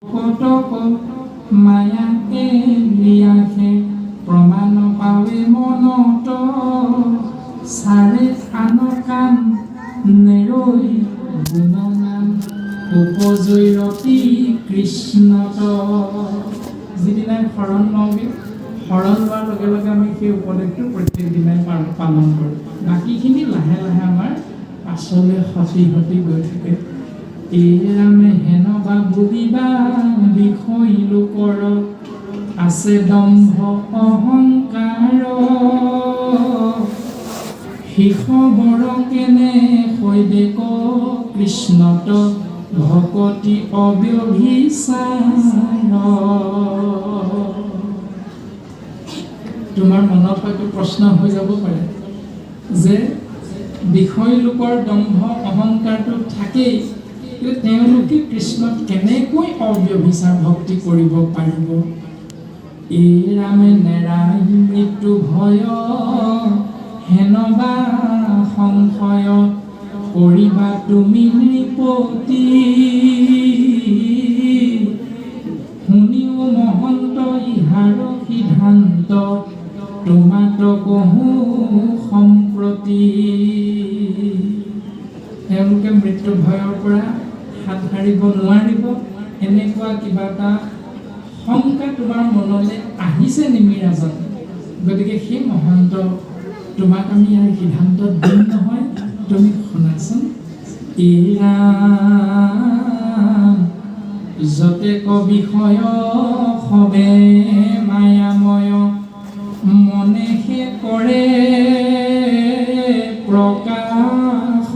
কতক মায়াকে লিয়াখে প্ৰমাণ পাৱে মনত চাৰে আন কাম নেৰৈ গুণনাম উপজৈ ৰতি কৃষ্ণত। যিদিনাই শৰণ লওঁগে, শৰণ লোৱাৰ লগে লগে আমি সেই উপদেশটো প্ৰত্যেক দিনাই পালন কৰোঁ। বাকীখিনি লাহে লাহে আমাৰ পাছলৈ সতি সতি গৈ থাকে। এইৰামে হেন বা বুলিবা বিষয় লোকৰ আছে দম্ভ অহংকাৰ শিষ বৰ কেনে শৈদেক কৃষ্ণত ভকতি অব্যভিচাৰ। তোমাৰ মনত হয়তো প্ৰশ্ন হৈ যাব পাৰে যে বিষয় লোকৰ দম্ভ অহংকাৰটো থাকেই, তেওঁলোকে কৃষ্ণত কেনেকৈ অব্যভিচাৰ ভক্তি কৰিব পাৰিব? এই ৰামে নেৰাই মৃত্যু ভয় হেনবা সংশয় কৰিবা তুমি নৃপতি। শুনিও মহন্ত ইহাৰ সিদ্ধান্ত তোমাক কহো সম্প্ৰতি। তেওঁলোকে মৃত্যু ভয়ৰ পৰা হাত সাৰিব নোৱাৰিব, এনেকুৱা কিবা এটা শংকা তোমাৰ মনলৈ আহিছে নিমিৰাজত। গতিকে সেই মহন্ত তোমাক আমি ইয়াৰ সিদ্ধান্ত দিম নহয়, তুমি শুনাচোন। এইৰাম যতে বিষয় সবে মায়াময় মনেহে কৰে প্ৰকাশ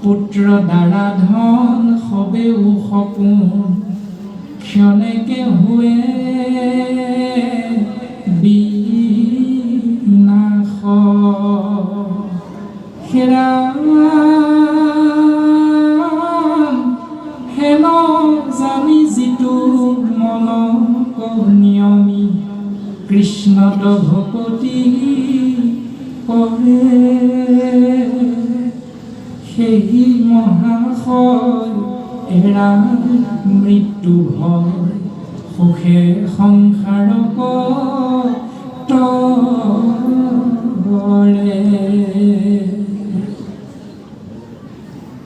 পুত্ৰ দ্বাৰা ধন সবেও সপোন ক্ষণেকে হুৱে বিনাশ। হেৰাম হেন জানি যিটো মন নিয়মি কৃষ্ণত ভকতি কৰে সেই মহাশয় এৰা মৃত্যু ভয় সুখে সংসাৰক তৰে।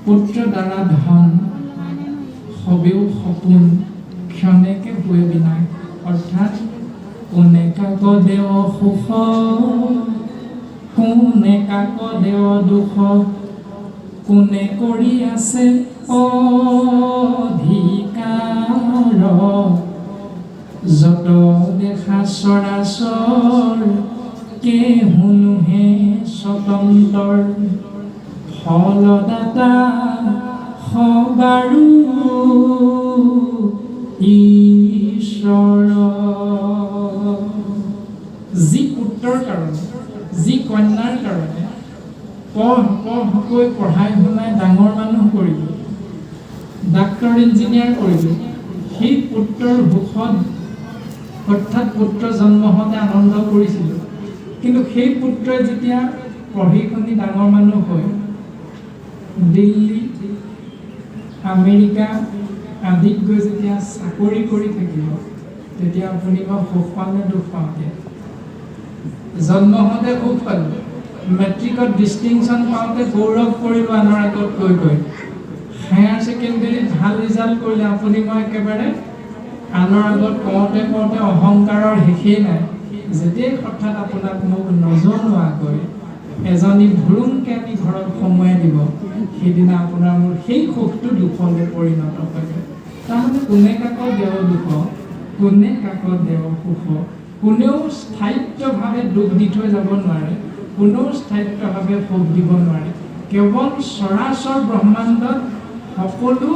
পুত্ৰ দ্বাৰা ধন সবেও সপোন ক্ষণেকে হুৱে বিনাশ। অৰ্থাৎ কোনে কাক দেৱ সুখ কোনে কাক দেৱ দুখ কোনে কৰি আছে অধিকাৰ যত দেখা চৰাচৰ কেহুনুহে স্বতন্ত্ৰ ফলদাতা সবাৰো ঈশ্বৰ। যি পুত্ৰৰ কাৰণে, যি কন্যাৰ কাৰণে পঢ়কৈ পঢ়াই শুনাই ডাঙৰ মানুহ কৰিলোঁ, ডাক্তৰ ইঞ্জিনিয়াৰ কৰিলোঁ, সেই পুত্ৰৰ সুখত অৰ্থাৎ পুত্ৰ জন্ম হওঁতে আনন্দ কৰিছিলোঁ, কিন্তু সেই পুত্ৰই যেতিয়া পঢ়ি শুনি ডাঙৰ মানুহ হৈ দিল্লী আমেৰিকা আদিত গৈ যেতিয়া চাকৰি কৰি থাকিব, তেতিয়া আপুনি বা সুখ পালে দুখ পাওঁতে? জন্ম হওঁতে সুখ পালোঁ, মেট্ৰিকত ডিষ্টিংশ্যন পাওঁতে গৌৰৱ কৰিলোঁ আনৰ আগত কৈ কৈ, হায়াৰ ছেকেণ্ডেৰীত ভাল ৰিজাল্ট কৰিলে আপুনি মই একেবাৰে আনৰ আগত কওঁতে কওঁতে অহংকাৰৰ শেষেই নাই। যেতিয়াই হঠাৎ আপোনাক মোক নজনোৱাকৈ এজনী ভুৰুংকে আনি ঘৰত সোমোৱাই দিব, সেইদিনা আপোনাৰ মোৰ সেই সুখটো দুখলৈ পৰিণত হৈ যায়। তাৰমানে কোনে কাকত দেৱ দুখ কোনে কাকত দেৱ সুখ, কোনেও স্থায়িত্বভাৱে দুখ দি থৈ যাব নোৱাৰে, কোনেও স্থায়িত্বভাৱে সুখ দিব নোৱাৰে। কেৱল চৰাচৰ ব্ৰহ্মাণ্ডত সকলো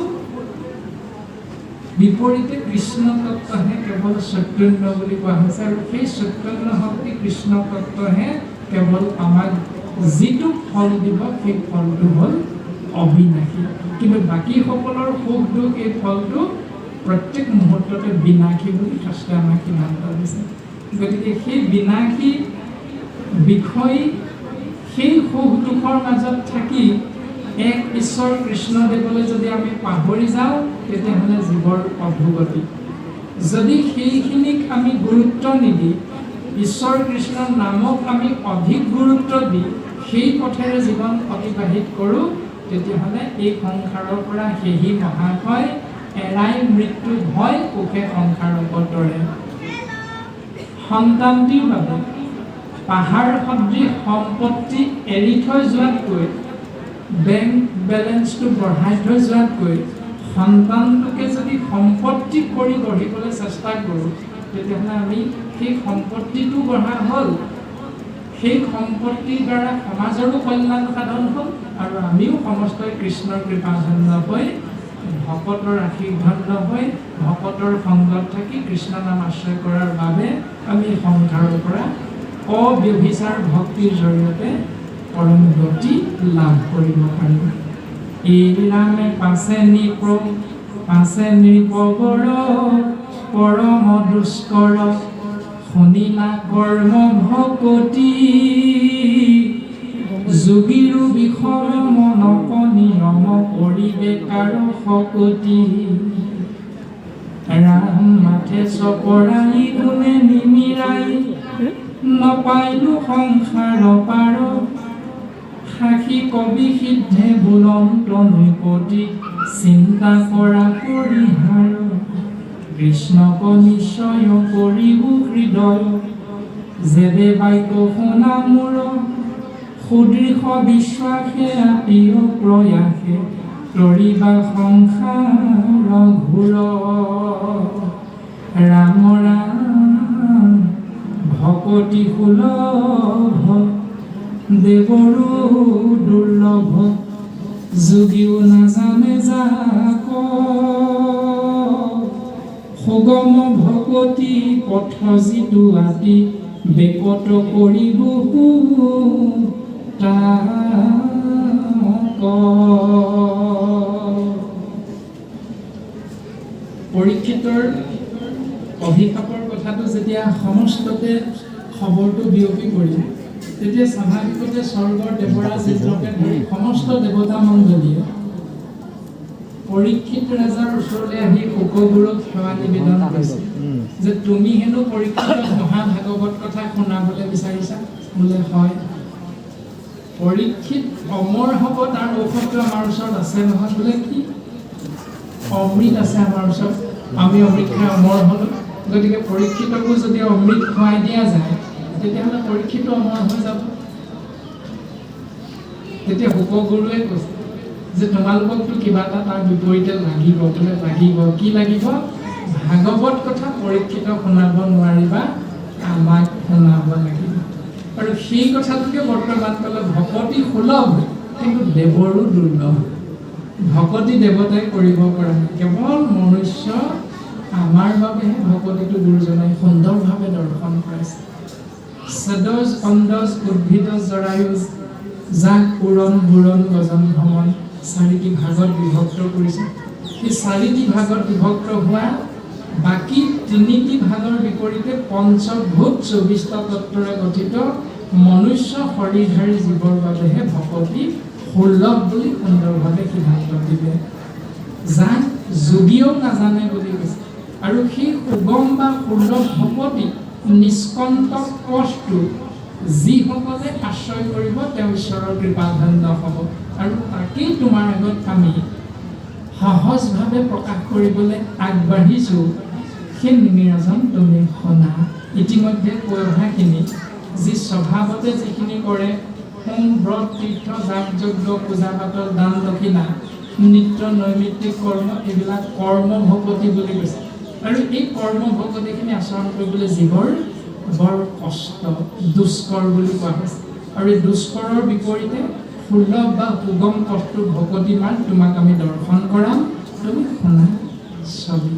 বিপৰীতে কৃষ্ণ তত্ত্বহে কেৱল চৈতন্য বুলি কোৱা হৈছে, আৰু সেই চৈতন্য শক্তি কৃষ্ণ তত্ত্বহে কেৱল আমাক যিটো ফল দিব সেই ফলটো হ'ল অবিনাশী। কিন্তু বাকীসকলৰ সুখ দুখ এই ফলটো প্ৰত্যেক মুহূৰ্ততে বিনাশী বুলি শাস্ত্ৰই আমাক সিদ্ধান্ত দিছে। গতিকে সেই বিনাশী বিষয় সেই সুখ দুখৰ মাজত থাকি এক ঈশ্বৰ কৃষ্ণদেৱলৈ যদি আমি পাহৰি যাওঁ, তেতিয়াহ'লে জীৱৰ অধোগতি। যদি সেইখিনিক আমি গুৰুত্ব নিদি ঈশ্বৰ কৃষ্ণৰ নামক আমি অধিক গুৰুত্ব দি সেই পথেৰে জীৱন অতিবাহিত কৰোঁ, তেতিয়াহ'লে এই সংসাৰৰ পৰা সেহি মহাশয় এৰাই মৃত্যু ভয় সুখে সংসাৰ অৱতৰে। সন্তানটিৰ বাবে পাহাৰ সদৃশ সম্পত্তি এৰি থৈ যোৱাতকৈ, বেংক বেলেঞ্চটো বঢ়াই থৈ যোৱাতকৈ সন্তানটোকে যদি সম্পত্তি কৰি গঢ়িবলৈ চেষ্টা কৰোঁ, তেতিয়াহ'লে আমি সেই সম্পত্তিটো গঢ়া হ'ল, সেই সম্পত্তিৰ দ্বাৰা সমাজৰো কল্যাণ সাধন হ'ল আৰু আমিও সমস্তই কৃষ্ণৰ কৃপাধন্য হৈ ভকতৰ আশীৰ্বাদ হৈ ভকতৰ সংগত থাকি কৃষ্ণ নাম আশ্ৰয় কৰাৰ বাবে আমি সংসাৰৰ পৰা অব্যভিচাৰ ভক্তিৰ জৰিয়তে পৰম গতি লাভ কৰিব পাৰিম। এই ৰামে পাছে নৃপবৰ পৰম দুষ্কৰ শুনিলা কৰ্ম ভকতি যোগীৰো বিষৰ মনক নিয়ম কৰিবে কাৰো শকতি ৰাম মাথে চপৰাই গুণে নিমিৰাই নপাইলো সংসাৰ পাৰ সাখী কবি সিদ্ধে বুলন্ত নৃপতি চিন্তা কৰা পৰিহাৰ কৃষ্ণক নিশ্চয় কৰিব হৃদয় যেবে বাক্য শুনা মোৰ সুদৃঢ় বিশ্বাসে আতিয় প্ৰয়াসে তৰিবা সংসাৰ ঘূৰ ৰাম ৰাম ভকতি সুলভ দেৱৰো দুৰ্লভ যোগীও নাজানে যাক সুগম ভকতি পথ যিটো আদি বেকত কৰিব তাক। পৰীক্ষিতৰ অভিশাপৰ কথাটো যেতিয়া সমস্ততে খবৰটো বিয়পি পৰিল, তেতিয়া স্বাভাৱিকতে স্বৰ্গৰ দেৱৰাজ ইন্দ্ৰকে ধৰি সমস্ত দেৱতা মণ্ডলীয়ে পৰীক্ষিত ৰজাৰ ওচৰলৈ আহি শোকগুৰুক সেৱা নিবেদন কৰিছে যে তুমি হেনো পৰীক্ষিতক মহাভাগৱত কথা শুনাবলৈ বিচাৰিছা। বোলে হয়, পৰীক্ষিত অমৰ হ'ব তাৰ ঔষধটো আমাৰ ওচৰত আছে নহয়। বোলে কি? অমৃত আছে আমাৰ ওচৰত, আমি অমৃত খাই অমৰ হ'লোঁ, গতিকে পৰীক্ষিতকো যদি অমৃত খুৱাই দিয়া যায় তেতিয়াহ'লে পৰীক্ষিত অমৰ হৈ যাব। তেতিয়া শোকগুৰুৱে কৈছে যে তোমালোককতো কিবা এটা তাৰ বিপৰীতে লাগিব। বোলে লাগিব, কি লাগিব? ভাগৱত কথা পৰীক্ষিত শুনাব নোৱাৰিবা, আমাক শুনাব লাগিব। আৰু সেই কথাটোকে বৰ্তমান ক'লে ভকতি সুলভ কিন্তু দেৱৰো দুৰ্লভ। ভকতি দেৱতাই কৰিব পৰা নাই, কেৱল মনুষ্য আমাৰ বাবেহে ভকতিটো গুৰুজনাই সুন্দৰভাৱে দৰ্শন কৰাইছে। সদজ অন্দজ উদ্ভিদজ জৰায়ুজ যাক পুৰণ বুৰণ গজন ভ্ৰমণ চাৰিটি ভাগত বিভক্ত কৰিছে। এই চাৰিটি ভাগত বিভক্ত হোৱা বাকী তিনিটি ভাগৰ বিপৰীতে পঞ্চভূত 24টা তত্ত্বৰে গঠিত মনুষ্য শৰীৰধাৰী জীৱৰ বাবেহে ভকতি সুলভ বুলি সুন্দৰভাৱে সিদ্ধান্ত দিলে, যাক যোগীও নাজানে বুলি কৈছে। আৰু সেই সুগম বা সুলভ ভকতি নিষ্কণ্টক পথটো যিসকলে আশ্ৰয় কৰিব তেওঁ ঈশ্বৰৰ কৃপাধন্য হ'ব। আৰু তাকেই তোমাৰ আগত আমি সহজভাৱে প্ৰকাশ কৰিবলৈ আগবাঢ়িছোঁ। সেই নিমিৰজন তুমি শুনা। ইতিমধ্যে কৈ অহাখিনি যি স্বভাৱতে যিখিনি কৰে, হোম ব্ৰত তীৰ্থ যাগ যজ্ঞ পূজা পাতল দান দক্ষিণা নিত্য নৈমিত্তিক কৰ্ম, এইবিলাক কৰ্ম ভকতি বুলি কৈছে। আৰু এই কৰ্ম ভকতিখিনি আচৰণ কৰিবলৈ জীৱৰ বৰ কষ্ট, দুষ্কৰ বুলি কোৱা হৈছে। আৰু এই দুষ্কৰৰ বিপৰীতে সুলভ বা সুগম পথটো ভকতিমান তোমাক আমি দৰ্শন কৰাম, তুমি শুনা ছবি